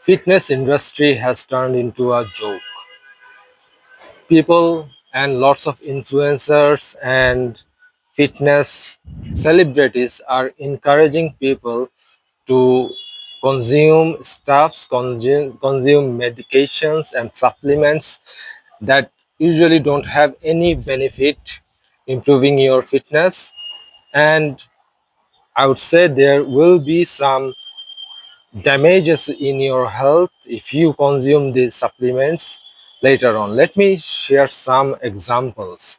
Fitness industry has turned into a joke. People and lots of influencers and fitness celebrities are encouraging people to consume stuffs, consume medications and supplements that usually don't have any benefit improving your fitness. And I would say there will be some damages in your health if you consume these supplements later on. Let me share some examples.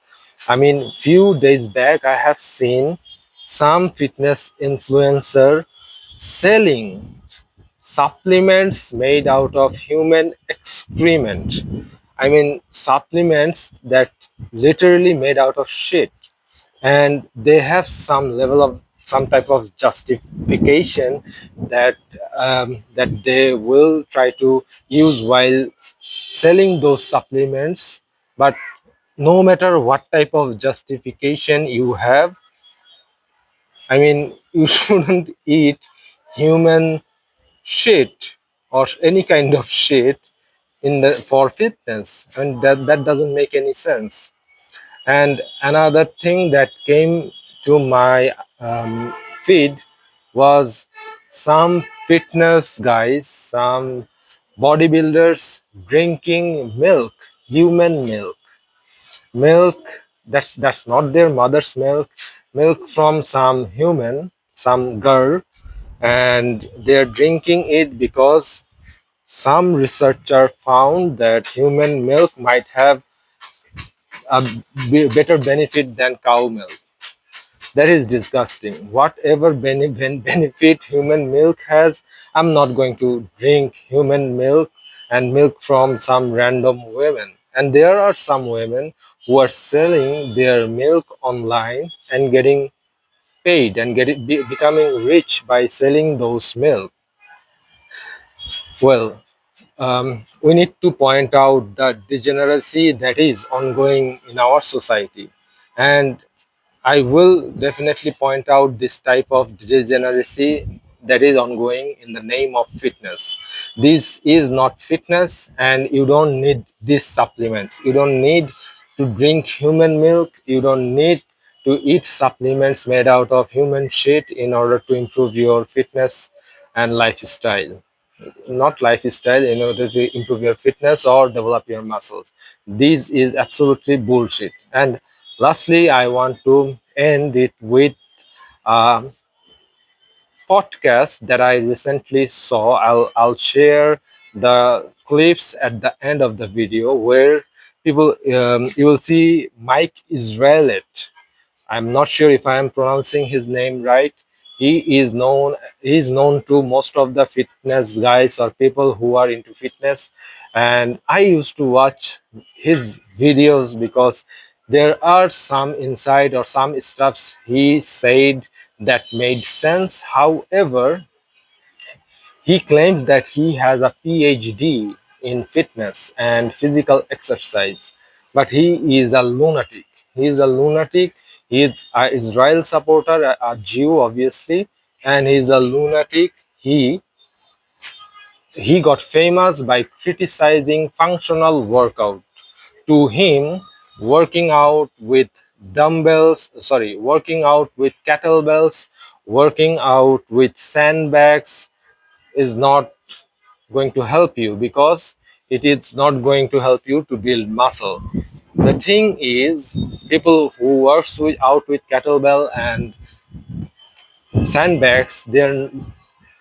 I mean, few days back, I have seen some fitness influencer selling supplements made out of human excrement. I mean, supplements that literally made out of shit, and they have some level of some type of justification that that they will try to use while selling those supplements. But no matter what type of justification you have, I mean, you shouldn't eat human shit or any kind of shit in the for fitness, and that doesn't make any sense. And another thing that came to my feed was some fitness guys, some bodybuilders drinking milk, human milk, milk that's not their mother's milk, milk from some human, some girl, and they're drinking it because some researcher found that human milk might have a better benefit than cow milk. That is disgusting. Whatever benefit human milk has, I'm not going to drink human milk and milk from some random women. And there are some women who are selling their milk online and getting paid and becoming rich by selling those milk. Well, we need to point out the degeneracy that is ongoing in our society. And I will definitely point out this type of degeneracy that is ongoing in the name of fitness. This is not fitness, and you don't need these supplements. You don't need to drink human milk. You don't need to eat supplements made out of human shit in order to improve your fitness and lifestyle. Not lifestyle, in order to improve your fitness or develop your muscles. This is absolutely bullshit. And lastly, I want to end it with a podcast that I recently saw. I'll share the clips at the end of the video where people you will see Mike Israelit. I'm not sure if I am pronouncing his name right. He is known to most of the fitness guys or people who are into fitness, and I used to watch his videos because there are some insight or some stuffs he said that made sense. However, he claims that he has a PhD in fitness and physical exercise, but he is a lunatic. He is a lunatic. He is an Israel supporter, a Jew, obviously, and he's a lunatic. He got famous by criticizing functional workout. To him, working out with working out with kettlebells, working out with sandbags is not going to help you because it is not going to help you to build muscle. The thing is, people who works out with kettlebell and sandbags, their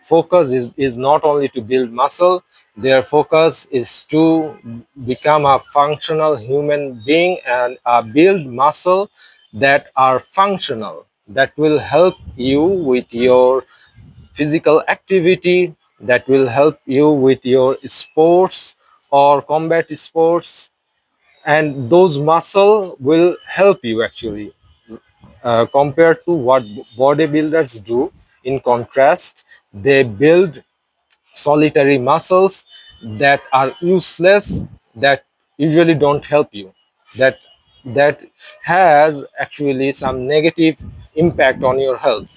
focus is not only to build muscle, their focus is to become a functional human being and build muscle that are functional, that will help you with your physical activity, that will help you with your sports or combat sports, and those muscle will help you actually compared to what bodybuilders do. In contrast, they build solitary muscles that are useless, that usually don't help you, that that has actually some negative impact on your health.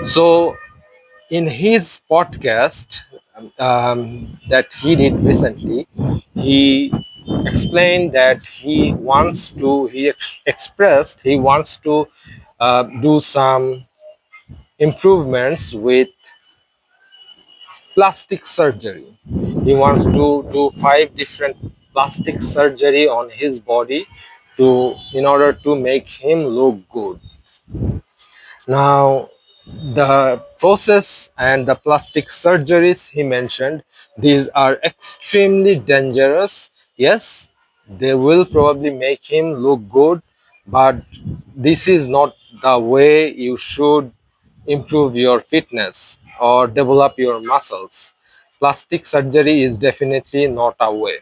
So in his podcast, that he did recently, he explained that he expressed he wants to do some improvements with plastic surgery. He wants to do 5 different plastic surgery on his body in order to make him look good. Now, the process and the plastic surgeries he mentioned, these are extremely dangerous. Yes, they will probably make him look good, but this is not the way you should improve your fitness or develop your muscles. Plastic surgery is definitely not a way.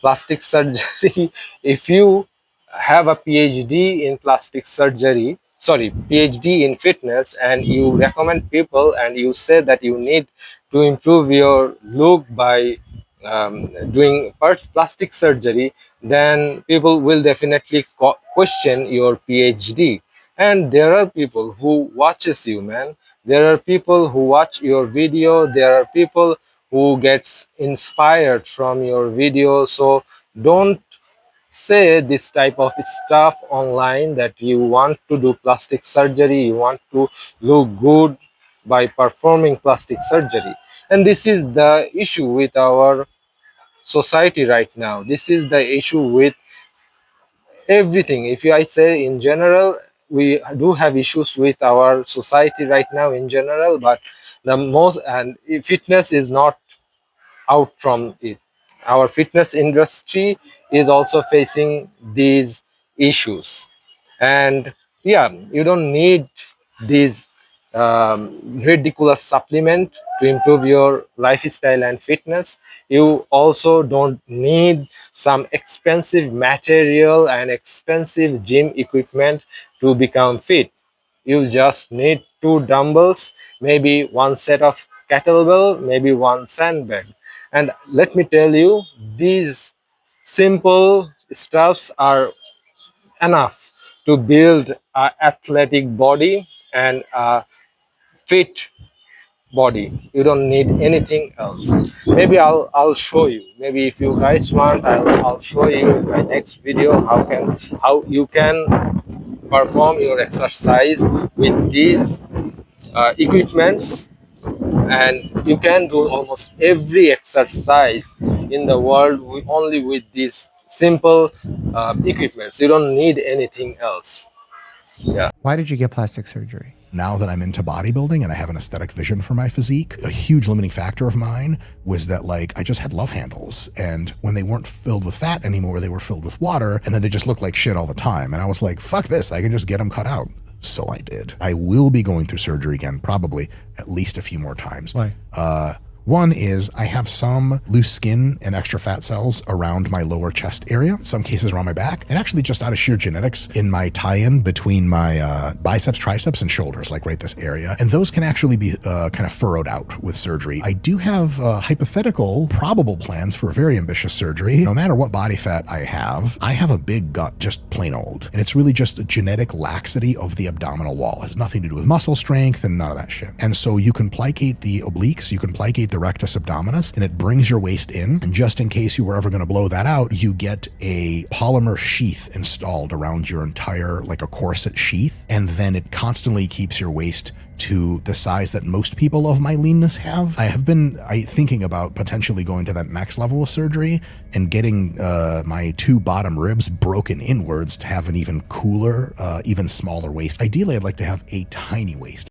Plastic surgery, if you have a PhD in plastic surgery, sorry, PhD in fitness, and you recommend people and you say that you need to improve your look by doing plastic surgery, then people will definitely question your PhD. And there are people who watches you, man. There are people who watch your video. There are people who gets inspired from your video. So don't say this type of stuff online that you want to do plastic surgery, you want to look good by performing plastic surgery. And this is the issue with our society right now. This is the issue with everything. If I say in general, we do have issues with our society right now in general, but the most, and fitness is not out from it. Our fitness industry is also facing these issues. And yeah, you don't need these ridiculous supplement to improve your lifestyle and fitness. You also don't need some expensive material and expensive gym equipment to become fit. You just need 2 dumbbells, maybe 1 set of kettlebell, maybe 1 sandbag. And let me tell you, these simple stuffs are enough to build an athletic body and a fit body. You don't need anything else. Maybe I'll show you. Maybe if you guys want, I'll show you in my next video how you can perform your exercise with these equipments, and you can do almost every exercise in the world only with these simple equipments. You don't need anything else. Yeah. Why did you get plastic surgery? Now that I'm into bodybuilding and I have an aesthetic vision for my physique, a huge limiting factor of mine was that I just had love handles, and when they weren't filled with fat anymore, they were filled with water, and then they just looked like shit all the time. And I was like, fuck this, I can just get them cut out. So I did. I will be going through surgery again, probably at least a few more times. Why? One is I have some loose skin and extra fat cells around my lower chest area, some cases around my back, and actually just out of sheer genetics in my tie-in between my biceps, triceps, and shoulders, like right this area. And those can actually be kind of furrowed out with surgery. I do have hypothetical, probable plans for a very ambitious surgery. No matter what body fat I have a big gut, just plain old. And it's really just a genetic laxity of the abdominal wall. It has nothing to do with muscle strength and none of that shit. And so you can plicate the obliques, you can plicate the rectus abdominis, and it brings your waist in. And just in case you were ever going to blow that out, you get a polymer sheath installed around your entire, like a corset sheath. And then it constantly keeps your waist to the size that most people of my leanness have. I have been thinking about potentially going to that next level of surgery and getting my 2 bottom ribs broken inwards to have an even cooler, even smaller waist. Ideally, I'd like to have a tiny waist.